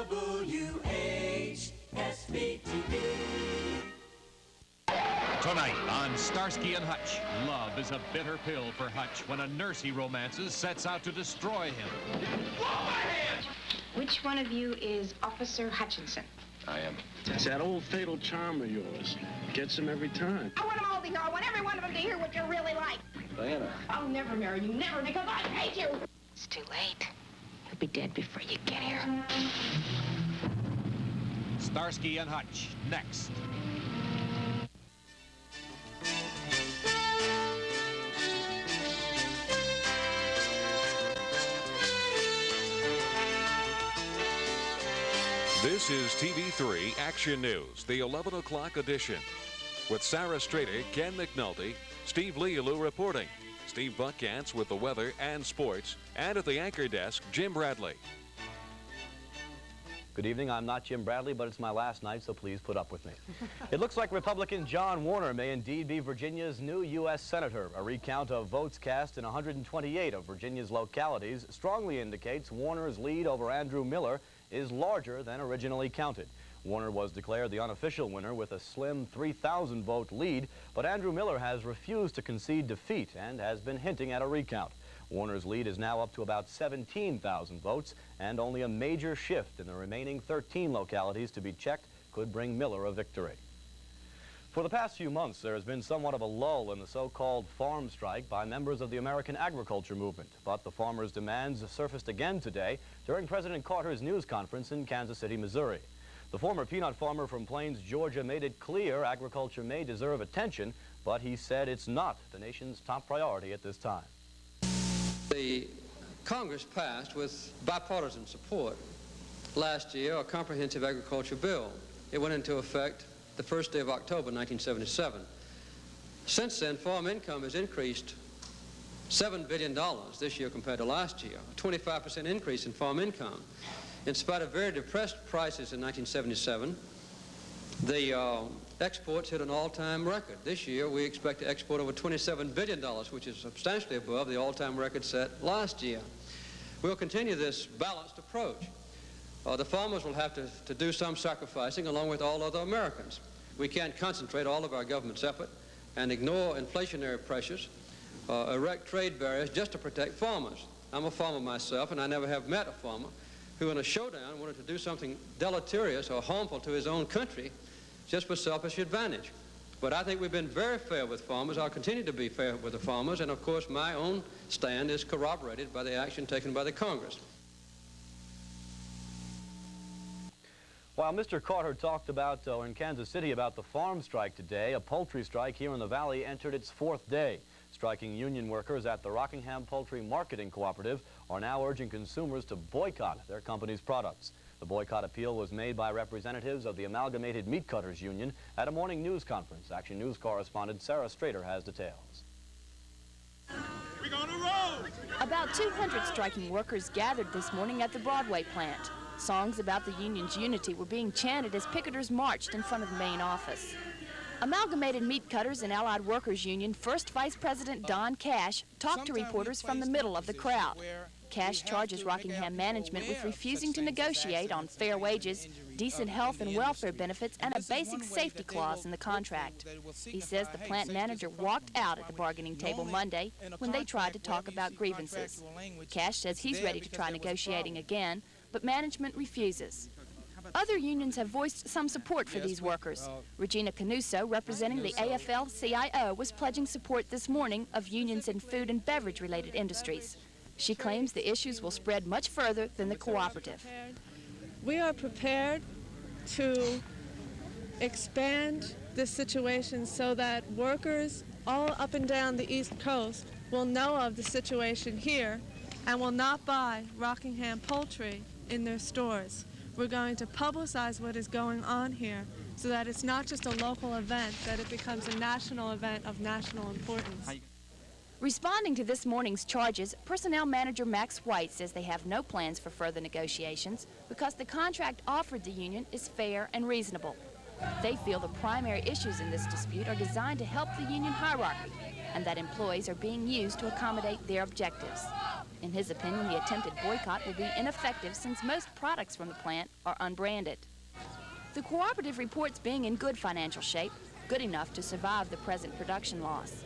Whsv-Tv. Tonight on Starsky and Hutch, love is a bitter pill for Hutch when a nurse he romances sets out to destroy him. Blow my hand! Which one of you is Officer Hutchinson? I am. It's that old fatal charm of yours. Gets him every time. I want them all to know. I want every one of them to hear what you're really like. Diana. I'll never marry you, never, because I hate you. It's too late. You'll be dead before you get here. Starsky and Hutch, next. This is TV3 Action News, the 11 o'clock edition. With Sarah Strader, Ken McNulty, Steve Lealou reporting, Steve Buckantz with the weather and sports, and at the anchor desk, Jim Bradley. Good evening. I'm not Jim Bradley, but it's my last night, so please put up with me. It looks like Republican John Warner may indeed be Virginia's new U.S. Senator. A recount of votes cast in 128 of Virginia's localities strongly indicates Warner's lead over Andrew Miller is larger than originally counted. Warner was declared the unofficial winner with a slim 3,000 vote lead, but Andrew Miller has refused to concede defeat and has been hinting at a recount. Warner's lead is now up to about 17,000 votes, and only a major shift in the remaining 13 localities to be checked could bring Miller a victory. For the past few months, there has been somewhat of a lull in the so-called farm strike by members of the American agriculture movement, but the farmers' demands surfaced again today during President Carter's news conference in Kansas City, Missouri. The former peanut farmer from Plains, Georgia, made it clear agriculture may deserve attention, but he said it's not the nation's top priority at this time. The Congress passed, with bipartisan support, last year a comprehensive agriculture bill. It went into effect the first day of October 1977. Since then, farm income has increased $7 billion this year compared to last year, a 25% increase in farm income. In spite of very depressed prices in 1977, the exports hit an all-time record. This year, we expect to export over $27 billion, which is substantially above the all-time record set last year. We'll continue this balanced approach. The farmers will have to do some sacrificing along with all other Americans. We can't concentrate all of our government's effort and ignore inflationary pressures, erect trade barriers just to protect farmers. I'm a farmer myself, and I never have met a farmer who in a showdown wanted to do something deleterious or harmful to his own country just for selfish advantage. But I think we've been very fair with farmers. I'll continue to be fair with the farmers, and of course my own stand is corroborated by the action taken by the Congress. While Mr. Carter talked about in Kansas City about the farm strike today, a poultry strike here in the Valley entered its 4th day. Striking union workers at the Rockingham Poultry Marketing Cooperative are now urging consumers to boycott their company's products. The boycott appeal was made by representatives of the Amalgamated Meat Cutters Union at a morning news conference. Action News correspondent Sarah Strader has details. We're gonna roll! About 200 striking workers gathered this morning at the Broadway plant. Songs about the union's unity were being chanted as picketers marched in front of the main office. Amalgamated Meat Cutters and Allied Workers Union First Vice President Don Cash talked to reporters from the middle of the crowd. Cash charges Rockingham management with refusing to negotiate on fair wages, decent health and welfare benefits, and a basic safety clause in the contract. He says the plant manager walked out at the bargaining table Monday when they tried to talk about grievances. Cash says he's ready to try negotiating again, but management refuses. Other unions have voiced some support for these workers. Regina Canuso, representing the AFL-CIO, was pledging support this morning of unions in food and beverage-related industries. She claims the issues will spread much further than the cooperative. We are prepared to expand this situation so that workers all up and down the East Coast will know of the situation here and will not buy Rockingham poultry in their stores. We're going to publicize what is going on here so that it's not just a local event, that it becomes a national event of national importance. Responding to this morning's charges, Personnel Manager Max White says they have no plans for further negotiations because the contract offered the union is fair and reasonable. They feel the primary issues in this dispute are designed to help the union hierarchy and that employees are being used to accommodate their objectives. In his opinion, the attempted boycott will be ineffective since most products from the plant are unbranded. The cooperative reports being in good financial shape, good enough to survive the present production loss.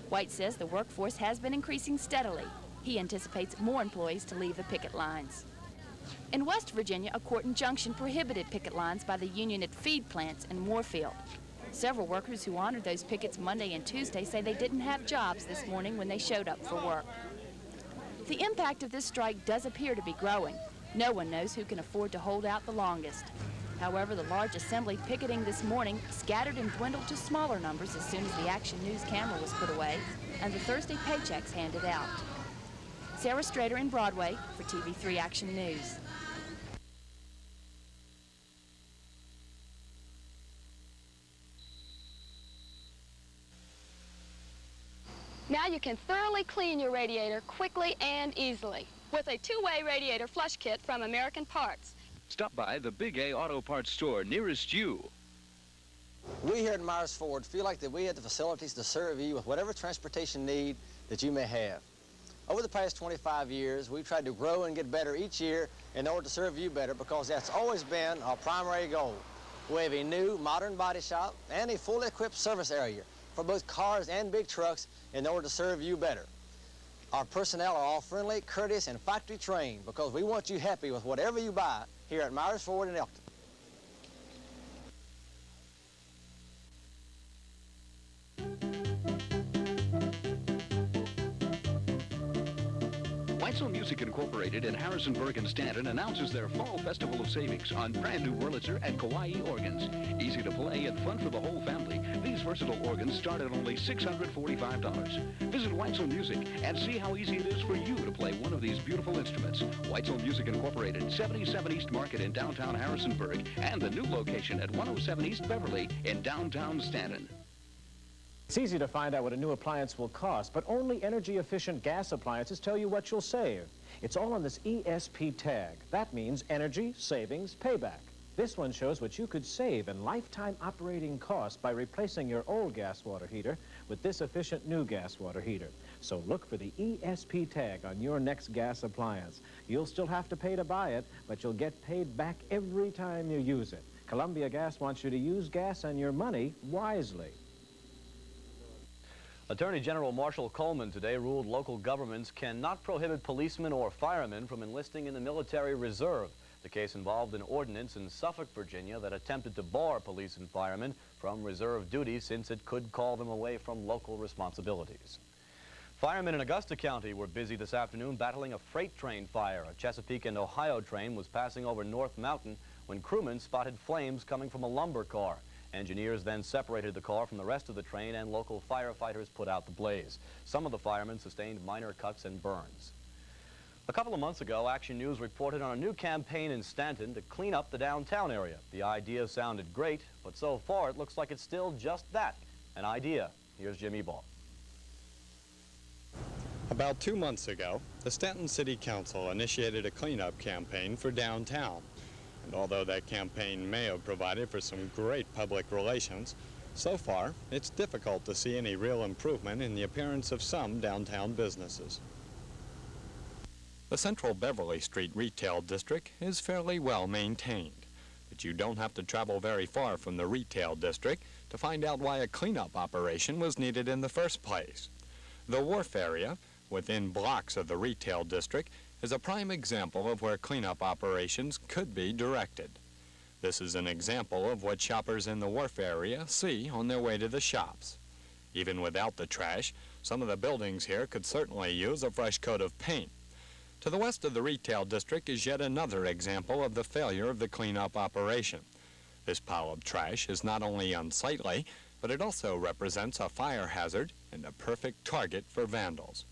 White says the workforce has been increasing steadily. He anticipates more employees to leave the picket lines. In West Virginia, a court injunction prohibited picket lines by the union at feed plants in Moorfield. Several workers who honored those pickets Monday and Tuesday say they didn't have jobs this morning when they showed up for work. The impact of this strike does appear to be growing. No one knows who can afford to hold out the longest. However, the large assembly picketing this morning scattered and dwindled to smaller numbers as soon as the Action News camera was put away and the Thursday paychecks handed out. Sarah Strader in Broadway for TV3 Action News. Now you can thoroughly clean your radiator quickly and easily with a two-way radiator flush kit from American Parts. Stop by the Big A Auto Parts store nearest you. We here at Myers Ford feel like that we have the facilities to serve you with whatever transportation need that you may have. Over the past 25 years, we've tried to grow and get better each year in order to serve you better because that's always been our primary goal. We have a new modern body shop and a fully equipped service area for both cars and big trucks in order to serve you better. Our personnel are all friendly, courteous, and factory trained because we want you happy with whatever you buy here at Myers Ford in Elkton. Whsv Music Incorporated in Harrisonburg and Stanton announces their Fall Festival of Savings on brand new Wurlitzer and Kauai organs. Easy to play and fun for the whole family. These versatile organs start at only $645. Visit Whsv Music and see how easy it is for you to play one of these beautiful instruments. Whsv Music Incorporated, 77 East Market in downtown Harrisonburg, and the new location at 107 East Beverly in downtown Stanton. It's easy to find out what a new appliance will cost, but only energy-efficient gas appliances tell you what you'll save. It's all on this ESP tag. That means energy, savings, payback. This one shows what you could save in lifetime operating costs by replacing your old gas water heater with this efficient new gas water heater. So look for the ESP tag on your next gas appliance. You'll still have to pay to buy it, but you'll get paid back every time you use it. Columbia Gas wants you to use gas and your money wisely. Attorney General Marshall Coleman today ruled local governments cannot prohibit policemen or firemen from enlisting in the military reserve. The case involved an ordinance in Suffolk, Virginia that attempted to bar police and firemen from reserve duty since it could call them away from local responsibilities. Firemen in Augusta County were busy this afternoon battling a freight train fire. A Chesapeake and Ohio train was passing over North Mountain when crewmen spotted flames coming from a lumber car. Engineers then separated the car from the rest of the train and local firefighters put out the blaze. Some of the firemen sustained minor cuts and burns. A couple of months ago, Action News reported on a new campaign in Stanton to clean up the downtown area. The idea sounded great, but so far it looks like it's still just that, an idea. Here's Jim Ebal. About 2 months ago, the Stanton City Council initiated a cleanup campaign for downtown. And although that campaign may have provided for some great public relations, so far it's difficult to see any real improvement in the appearance of some downtown businesses. The Central Beverly Street retail district is fairly well maintained, but you don't have to travel very far from the retail district to find out why a cleanup operation was needed in the first place. The wharf area, within blocks of the retail district, is a prime example of where cleanup operations could be directed. This is an example of what shoppers in the wharf area see on their way to the shops. Even without the trash, some of the buildings here could certainly use a fresh coat of paint. To the west of the retail district is yet another example of the failure of the cleanup operation. This pile of trash is not only unsightly, but it also represents a fire hazard and a perfect target for vandals.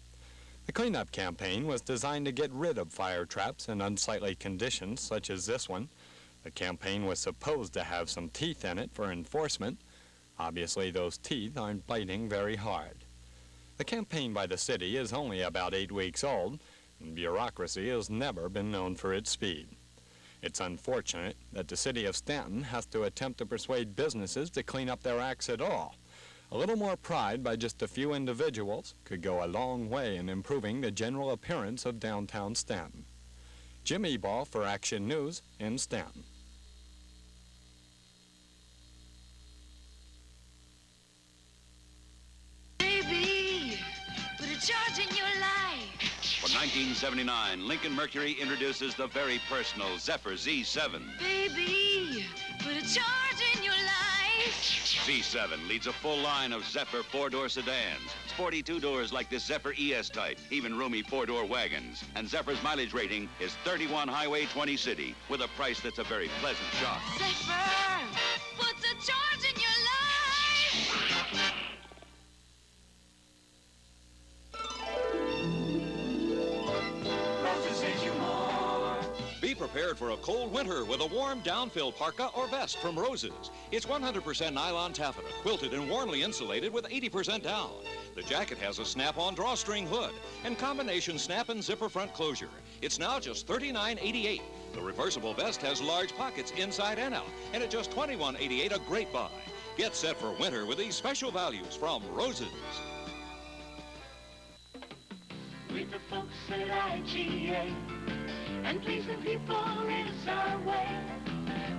The cleanup campaign was designed to get rid of fire traps in unsightly conditions such as this one. The campaign was supposed to have some teeth in it for enforcement. Obviously, those teeth aren't biting very hard. The campaign by the city is only about 8 weeks old, and bureaucracy has never been known for its speed. It's unfortunate that the city of Stanton has to attempt to persuade businesses to clean up their acts at all. A little more pride by just a few individuals could go a long way in improving the general appearance of downtown Stanton. Jim Eball for Action News in Stanton. Baby, put a charge in your life. For 1979, Lincoln Mercury introduces the very personal Zephyr Z7. Baby, put a charge in your life. Z7 leads a full line of Zephyr four-door sedans. Sporty two doors like this Zephyr ES type, even roomy four-door wagons. And Zephyr's mileage rating is 31 highway, 20 city, with a price that's a very pleasant shock. Zephyr, puts a charge in your life. Be prepared for a cold winter with a warm downfill parka or vest from Roses. It's 100% nylon taffeta, quilted and warmly insulated with 80% down. The jacket has a snap-on drawstring hood and combination snap and zipper front closure. It's now just $39.88. The reversible vest has large pockets inside and out, and at just $21.88, a great buy. Get set for winter with these special values from Roses. With the folks at IGA, and pleasing people is our way.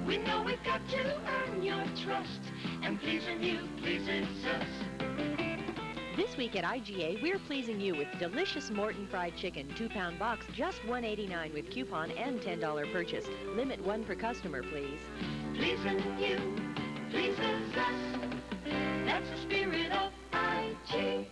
We know we've got to earn your trust, and pleasing you pleases us. This week at IGA, we're pleasing you with delicious Morton fried chicken, 2-pound box, just $1.89 with coupon and $10 purchase. Limit 1 per customer, please. Pleasing you pleases us. That's the spirit of IGA.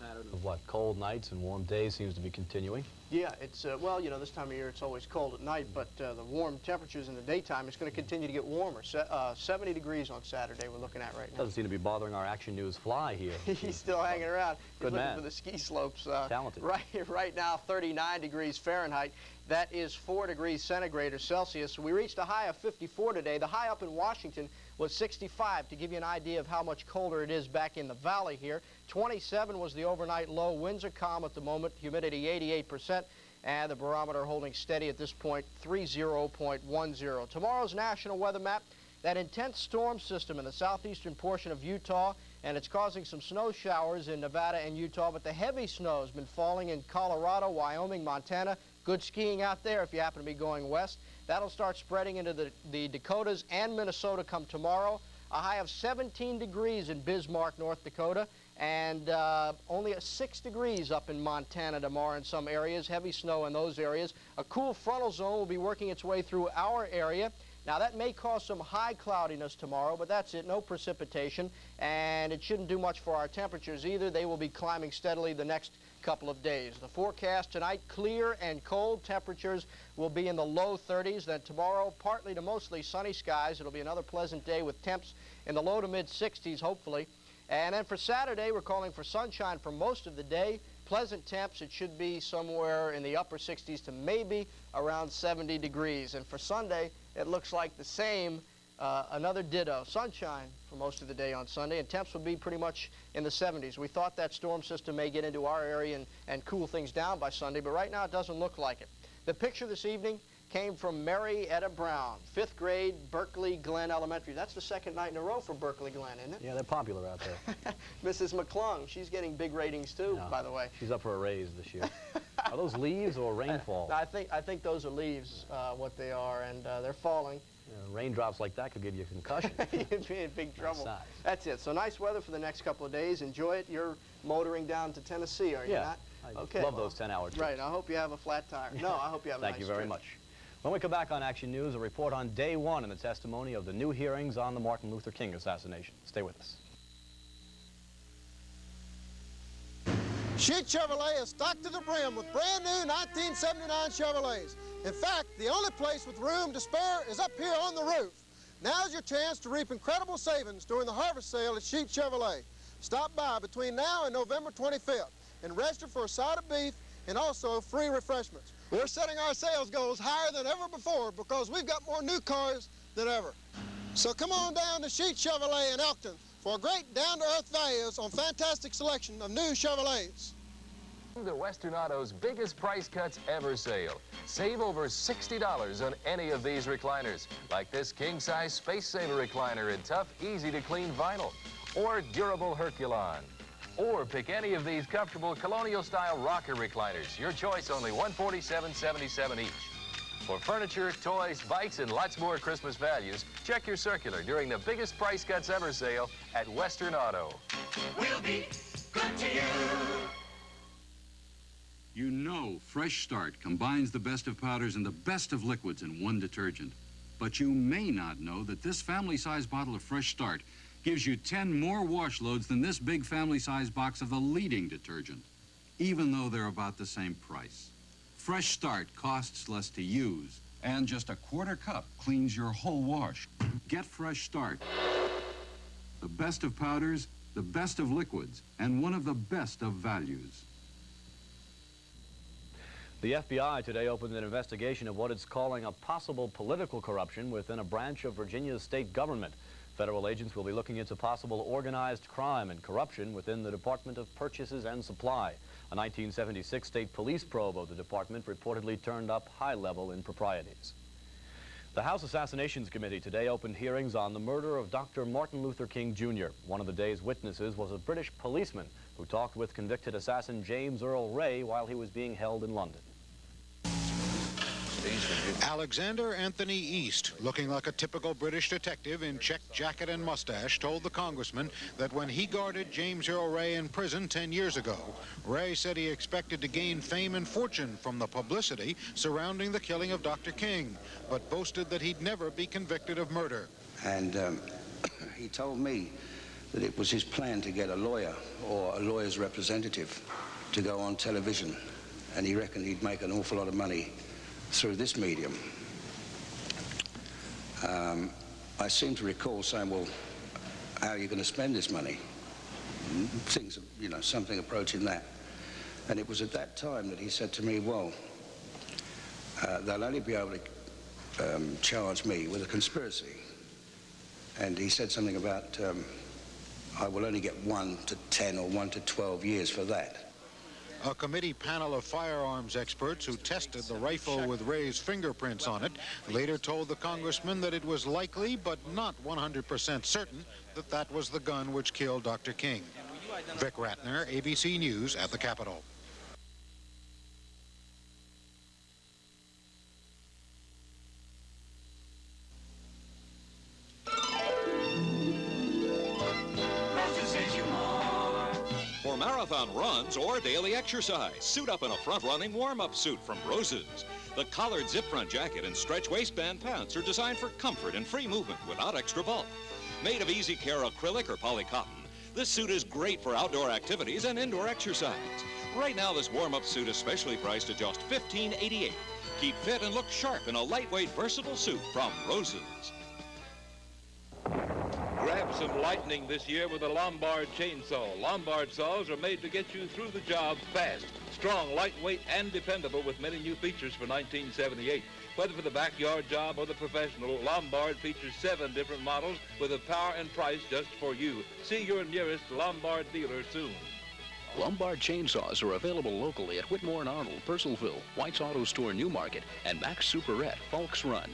Pattern of what, cold nights and warm days seems to be continuing. Yeah, it's, well, you know, this time of year it's always cold at night, but the warm temperatures in the daytime, it's going to continue to get warmer. 70 degrees on Saturday we're looking at right now. Doesn't seem to be bothering our Action News fly here. He's still hanging around. Good He's man. looking for the ski slopes. Talented. Right now, 39 degrees Fahrenheit. That is 4 degrees centigrade or Celsius. We reached a high of 54 today. The high up in Washington was 65, to give you an idea of how much colder it is back in the valley here. 27 was the overnight low. Winds are calm at the moment. Humidity 88%. And the barometer holding steady at this point, 30.10. Tomorrow's national weather map, that intense storm system in the southeastern portion of Utah, and it's causing some snow showers in Nevada and Utah, but the heavy snow has been falling in Colorado, Wyoming, Montana. Good skiing out there if you happen to be going west. That'll start spreading into the Dakotas and Minnesota come tomorrow. A high of 17 degrees in Bismarck, North Dakota, and only 6 degrees up in Montana tomorrow in some areas. Heavy snow in those areas. A cool frontal zone will be working its way through our area. Now, that may cause some high cloudiness tomorrow, but that's it, no precipitation, and it shouldn't do much for our temperatures either. They will be climbing steadily the next couple of days. The forecast tonight, clear and cold. Temperatures will be in the low 30s. Then tomorrow, partly to mostly sunny skies. It'll be another pleasant day with temps in the low to mid 60s, hopefully. And then for Saturday, we're calling for sunshine for most of the day. Pleasant temps, it should be somewhere in the upper 60s to maybe around 70 degrees. And for Sunday, it looks like the same, another ditto. Sunshine for most of the day on Sunday, and temps will be pretty much in the 70s. We thought that storm system may get into our area and cool things down by Sunday, but right now it doesn't look like it. The picture this evening came from Mary Etta Brown, 5th grade, Berkeley Glen Elementary. That's the second night in a row for Berkeley Glen, isn't it? Yeah, they're popular out there. Mrs. McClung, she's getting big ratings too, by the way. She's up for a raise this year. Are those leaves or rainfall? I think those are leaves, what they are, and they're falling. Raindrops like that could give you a concussion. You'd be in big trouble. That's it. So nice weather for the next couple of days. Enjoy it. You're motoring down to Tennessee, are you not? I love those 10-hour trips. Right. I hope you have a flat tire. No, I hope you have a nice Thank you very much. When we come back on Action News, a report on day one in the testimony of the new hearings on the Martin Luther King assassination. Stay with us. Sheet Chevrolet is stocked to the brim with brand new 1979 Chevrolets. In fact, the only place with room to spare is up here on the roof. Now's your chance to reap incredible savings during the harvest sale at Sheet Chevrolet. Stop by between now and November 25th and register for a side of beef and also free refreshments. We're setting our sales goals higher than ever before because we've got more new cars than ever. So come on down to Sheet Chevrolet in Elkton for great down-to-earth values on fantastic selection of new Chevrolets. The Western Auto's biggest price cuts ever sale. Save over $60 on any of these recliners, like this king-size Space Saver recliner in tough, easy-to-clean vinyl, or durable Herculon. Or pick any of these comfortable colonial-style rocker recliners. Your choice, only $147.77 each. For furniture, toys, bikes, and lots more Christmas values, check your circular during the biggest price cuts ever sale at Western Auto. We'll be good to you. You know Fresh Start combines the best of powders and the best of liquids in one detergent. But you may not know that this family-size bottle of Fresh Start gives you 10 more wash loads than this big family-size box of the leading detergent, even though they're about the same price. Fresh Start costs less to use, and just a quarter cup cleans your whole wash. Get Fresh Start. The best of powders, the best of liquids, and one of the best of values. The FBI today opened an investigation of what it's calling a possible political corruption within a branch of Virginia's state government. Federal agents will be looking into possible organized crime and corruption within the Department of Purchases and Supply. A 1976 state police probe of the department reportedly turned up high-level improprieties. The House Assassinations Committee today opened hearings on the murder of Dr. Martin Luther King Jr. One of the day's witnesses was a British policeman who talked with convicted assassin James Earl Ray while he was being held in London. Alexander Anthony East, looking like a typical British detective in check jacket and mustache, told the congressman that when he guarded James Earl Ray in prison 10 years ago, Ray said he expected to gain fame and fortune from the publicity surrounding the killing of Dr. King, but boasted that he'd never be convicted of murder. And he told me that it was his plan to get a lawyer or a lawyer's representative to go on television, and he reckoned he'd make an awful lot of money through this medium. I seem to recall saying, well, how are you going to spend this money? Things, you know, something approaching that. And it was at that time that he said to me, well, they'll only be able to charge me with a conspiracy. And he said something about, I will only get 1 to 10 or 1 to 12 years for that. A committee panel of firearms experts who tested the rifle with Ray's fingerprints on it later told the congressman that it was likely, but not 100% certain, that that was the gun which killed Dr. King. Vic Ratner, ABC News at the Capitol. For marathon runs or daily exercise, suit up in a front-running warm-up suit from Roses. The collared zip-front jacket and stretch waistband pants are designed for comfort and free movement without extra bulk. Made of easy care acrylic or polycotton, this suit is great for outdoor activities and indoor exercise. Right now, this warm-up suit is specially priced at just $15.88. Keep fit and look sharp in a lightweight, versatile suit from Roses. Grab some lightning this year with a Lombard chainsaw. Lombard saws are made to get you through the job fast. Strong, lightweight, and dependable with many new features for 1978. Whether for the backyard job or the professional, Lombard features 7 different models with a power and price just for you. See your nearest Lombard dealer soon. Lombard chainsaws are available locally at Whitmore and Arnold, Purcellville, White's Auto Store, Newmarket, and Max Superette, Falks Run.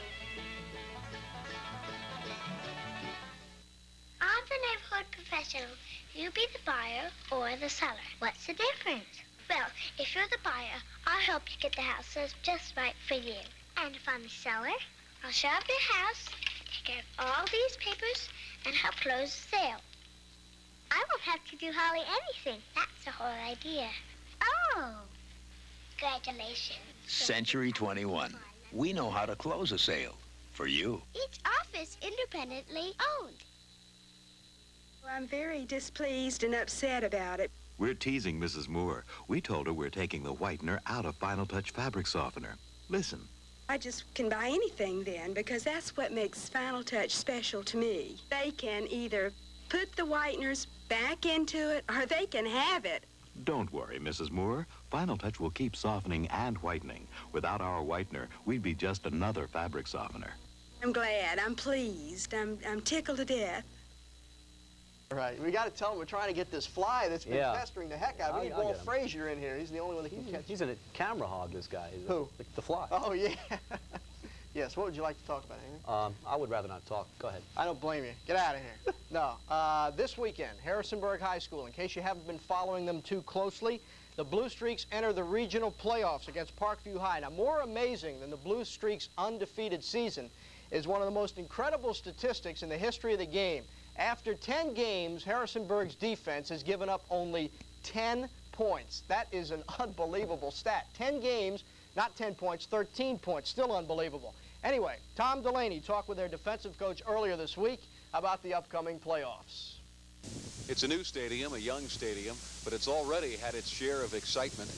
I'm the neighborhood professional. You be the buyer or the seller. What's the difference? Well, if you're the buyer, I'll help you get the house that's just right for you. And if I'm the seller, I'll show up your house, take care of all these papers, and help close the sale. I won't have to do hardly anything. That's the whole idea. Oh, congratulations. Century 21. We know how to close a sale for you. Each office independently owned. I'm very displeased and upset about it. We're teasing Mrs. Moore. We told her we're taking the whitener out of Final Touch fabric softener. Listen. I just can buy anything then, because that's what makes Final Touch special to me. They can either put the whiteners back into it, or they can have it. Don't worry, Mrs. Moore. Final Touch will keep softening and whitening. Without our whitener, we'd be just another fabric softener. I'm glad. I'm pleased. I'm tickled to death. Right. We got to tell him we're trying to get this fly that's been pestering the heck out of him. We need Walt Frazier in here. He's the only one that can catch. He's a camera hog, this guy. Who? The fly. Oh, yeah. Yes, what would you like to talk about, Henry? I would rather not talk. Go ahead. I don't blame you. Get out of here. No. This weekend, Harrisonburg High School, in case you haven't been following them too closely, the Blue Streaks enter the regional playoffs against Parkview High. Now, more amazing than the Blue Streaks' undefeated season is one of the most incredible statistics in the history of the game. After 10 games, Harrisonburg's defense has given up only 10 points. That is an unbelievable stat. 10 games, not 10 points, 13 points. Still unbelievable. Anyway, Tom Delaney talked with their defensive coach earlier this week about the upcoming playoffs. It's a new stadium, a young stadium, but it's already had its share of excitement.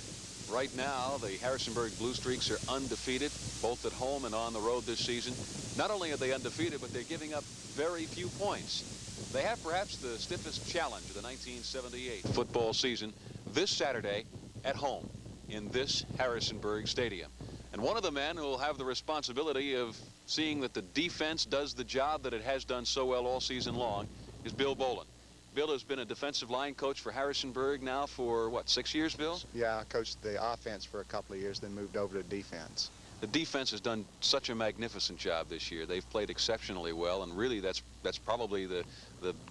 Right now, the Harrisonburg Blue Streaks are undefeated, both at home and on the road this season. Not only are they undefeated, but they're giving up very few points. They have perhaps the stiffest challenge of the 1978 football season this Saturday at home in this Harrisonburg stadium. And one of the men who will have the responsibility of seeing that the defense does the job that it has done so well all season long is Bill Boland. Bill has been a defensive line coach for Harrisonburg now for, what, 6 years, Bill? Yeah, I coached the offense for a couple of years, then moved over to defense. The defense has done such a magnificent job this year. They've played exceptionally well, and really that's probably the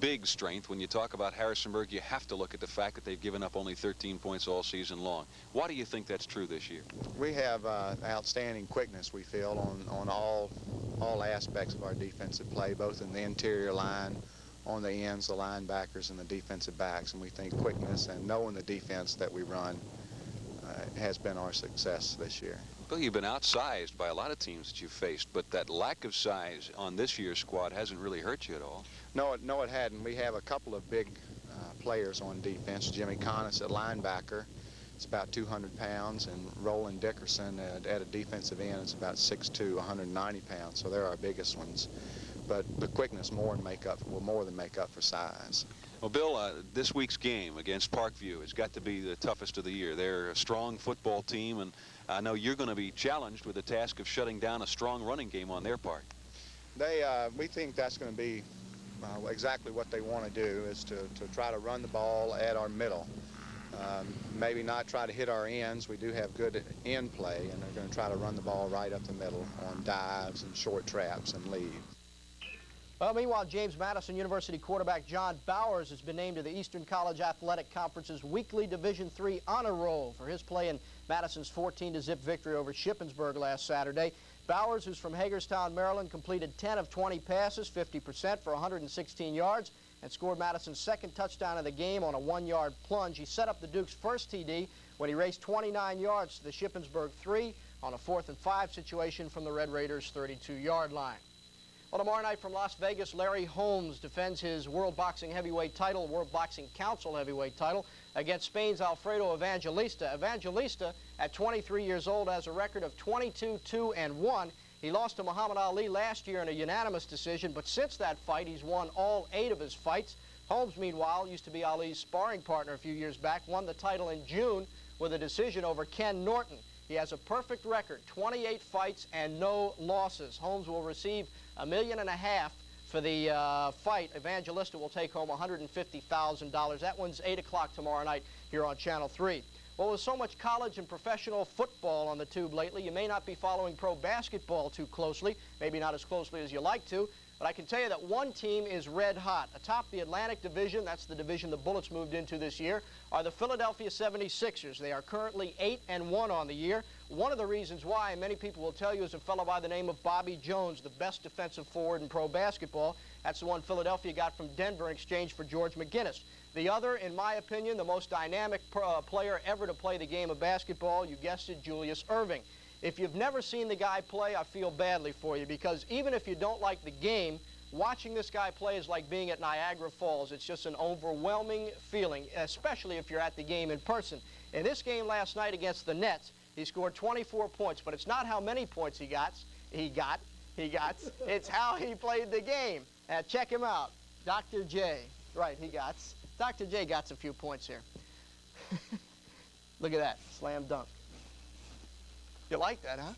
big strength. When you talk about Harrisonburg, you have to look at the fact that they've given up only 13 points all season long. Why do you think that's true this year? We have outstanding quickness, we feel, on all aspects of our defensive play, both in the interior line, on the ends, the linebackers, and the defensive backs. And we think quickness and knowing the defense that we run has been our success this year. Well, you've been outsized by a lot of teams that you've faced, but that lack of size on this year's squad hasn't really hurt you at all. No, it hadn't. We have a couple of big players on defense. Jimmy Connis at linebacker, it's about 200 pounds, and Roland Dickerson at a defensive end is about 6'2", 190 pounds. So they're our biggest ones. But the quickness will more than make up for size. Well, Bill, this week's game against Parkview has got to be the toughest of the year. They're a strong football team, and I know you're going to be challenged with the task of shutting down a strong running game on their part. We think that's going to be exactly what they want to do, is to try to run the ball at our middle. Maybe not try to hit our ends. We do have good end play, and they're going to try to run the ball right up the middle on dives and short traps and leads. Well, meanwhile, James Madison University quarterback John Bowers has been named to the Eastern College Athletic Conference's weekly Division III honor roll for his play in Madison's 14-0 victory over Shippensburg last Saturday. Bowers, who's from Hagerstown, Maryland, completed 10 of 20 passes, 50% for 116 yards, and scored Madison's second touchdown of the game on a 1-yard plunge. He set up the Duke's first TD when he raced 29 yards to the Shippensburg 3 on a 4th and 5 situation from the Red Raiders' 32-yard line. Well, tomorrow night from Las Vegas, Larry Holmes defends his World Boxing Heavyweight title, World Boxing Council Heavyweight title, against Spain's Alfredo Evangelista. Evangelista, at 23 years old, has a record of 22-2-1. He lost to Muhammad Ali last year in a unanimous decision, but since that fight, he's won all 8 of his fights. Holmes, meanwhile, used to be Ali's sparring partner a few years back, won the title in June with a decision over Ken Norton. He has a perfect record, 28 fights and no losses. Holmes will receive $1.5 million for the fight. Evangelista will take home $150,000. That one's 8 o'clock tomorrow night here on Channel 3. Well, with so much college and professional football on the tube lately, you may not be following pro basketball too closely, maybe not as closely as you like to, but I can tell you that one team is red hot. Atop the Atlantic Division, that's the division the Bullets moved into this year, are the Philadelphia 76ers. They are currently 8-1 on the year. One of the reasons why, and many people will tell you, is a fellow by the name of Bobby Jones, the best defensive forward in pro basketball. That's the one Philadelphia got from Denver in exchange for George McGinnis. The other, in my opinion, the most dynamic player ever to play the game of basketball, you guessed it, Julius Erving. If you've never seen the guy play, I feel badly for you, because even if you don't like the game, watching this guy play is like being at Niagara Falls. It's just an overwhelming feeling, especially if you're at the game in person. In this game last night against the Nets, he scored 24 points, but it's not how many points he got. It's how he played the game. Check him out. Dr. J. Right, Dr. J got a few points here. Look at that, slam dunk. You like that, huh?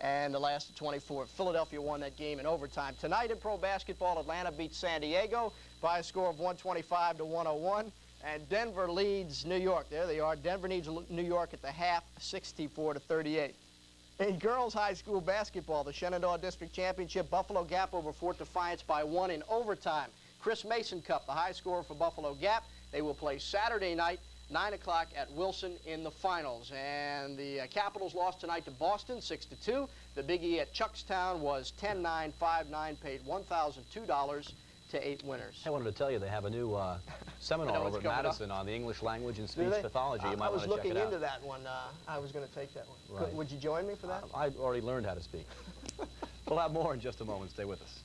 and the last of 24. Philadelphia won that game in overtime. Tonight in pro basketball, Atlanta beats San Diego by a score of 125 to 101, and Denver leads New York. There they are. Denver needs New York at the half, 64 to 38. In girls high school basketball, the Shenandoah District Championship, Buffalo Gap over Fort Defiance by 1 in overtime. Chris Mason Cup, the high scorer for Buffalo Gap. They will play Saturday night, 9 o'clock at Wilson in the finals. And the Capitals lost tonight to Boston, 6-2. The Big E at Chuckstown was 10-9, 5-9, paid $1,002 to 8 winners. I wanted to tell you they have a new seminar over at Madison on the English language and speech pathology. You might want to check it out. I was looking into that one. I was going to take that one. Right. Would you join me for that? I already learned how to speak. We'll have more in just a moment. Stay with us.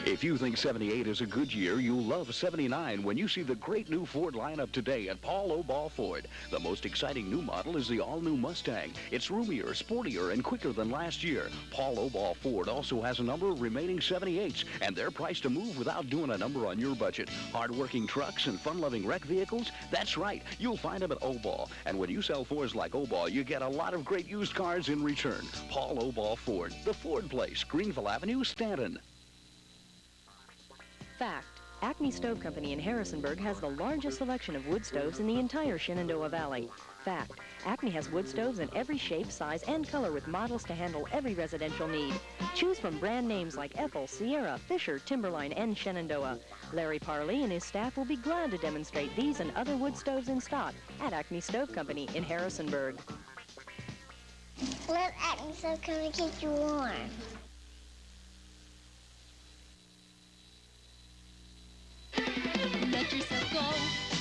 If you think 78 is a good year, you'll love 79 when you see the great new Ford lineup today at Paul Obal Ford. The most exciting new model is the all-new Mustang. It's roomier, sportier, and quicker than last year. Paul Obal Ford also has a number of remaining 78s, and they're priced to move without doing a number on your budget. Hard-working trucks and fun-loving wreck vehicles? That's right. You'll find them at Obal. And when you sell Fords like Obal, you get a lot of great used cars in return. Paul Obal Ford, the Ford Place, Greenville Avenue, Stanton. Fact. Acme Stove Company in Harrisonburg has the largest selection of wood stoves in the entire Shenandoah Valley. Fact. Acme has wood stoves in every shape, size, and color with models to handle every residential need. Choose from brand names like Ethel, Sierra, Fisher, Timberline, and Shenandoah. Larry Parley and his staff will be glad to demonstrate these and other wood stoves in stock at Acme Stove Company in Harrisonburg. Let Acme Stove Company keep you warm. Let yourself go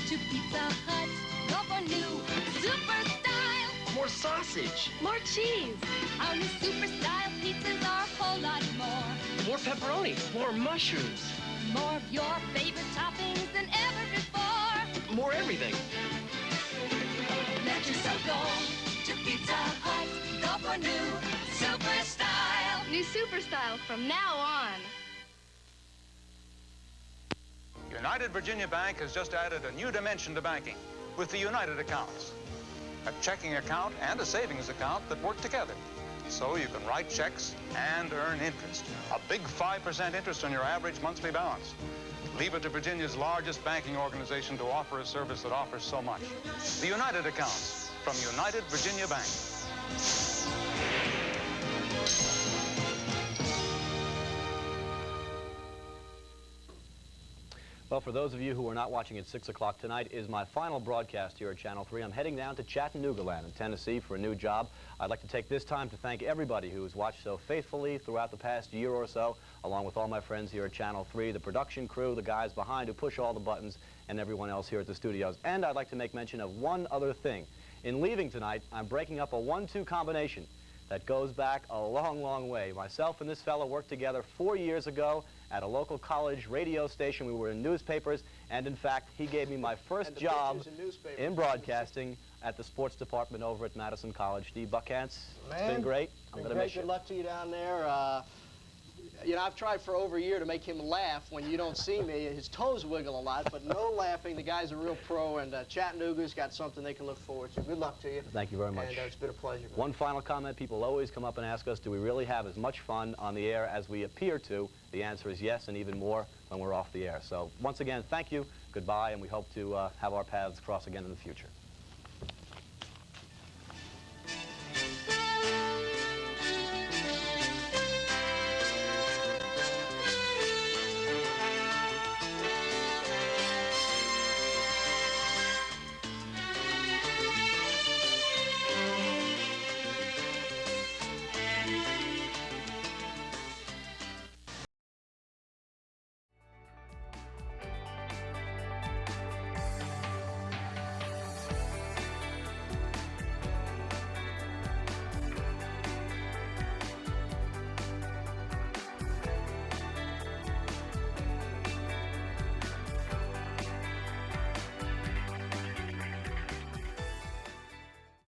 to Pizza Hut. Go for new super style. More sausage. More cheese. Our new super style pizzas are a whole lot more. More pepperoni. More mushrooms. More of your favorite toppings than ever before. More everything. Let yourself go to Pizza Hut. Go for new super style. New super style from now on. United Virginia Bank has just added a new dimension to banking with the United accounts. A checking account and a savings account that work together. So you can write checks and earn interest. A big 5% interest on your average monthly balance. Leave it to Virginia's largest banking organization to offer a service that offers so much. The United accounts from United Virginia Bank. Well, for those of you who are not watching at 6 o'clock, tonight is my final broadcast here at Channel 3. I'm heading down to Chattanooga land in Tennessee for a new job. I'd like to take this time to thank everybody who has watched so faithfully throughout the past year or so, along with all my friends here at Channel 3, the production crew, the guys behind who push all the buttons, and everyone else here at the studios. And I'd like to make mention of one other thing. In leaving tonight, I'm breaking up a 1-2 combination that goes back a long, long way. Myself and this fellow worked together 4 years ago at a local college radio station. We were in newspapers, and in fact, he gave me my first job in broadcasting at the sports department over at Madison College. Steve Buckhantz, it's been great. I'm going to miss you. Good luck to you down there. You know, I've tried for over a year to make him laugh when you don't see me. His toes wiggle a lot, but no laughing. The guy's a real pro, and Chattanooga's got something they can look forward to. Good luck to you. Thank you very much. And it's been a pleasure. One final comment. People always come up and ask us, do we really have as much fun on the air as we appear to? The answer is yes, and even more when we're off the air. So once again, thank you, goodbye, and we hope to have our paths cross again in the future.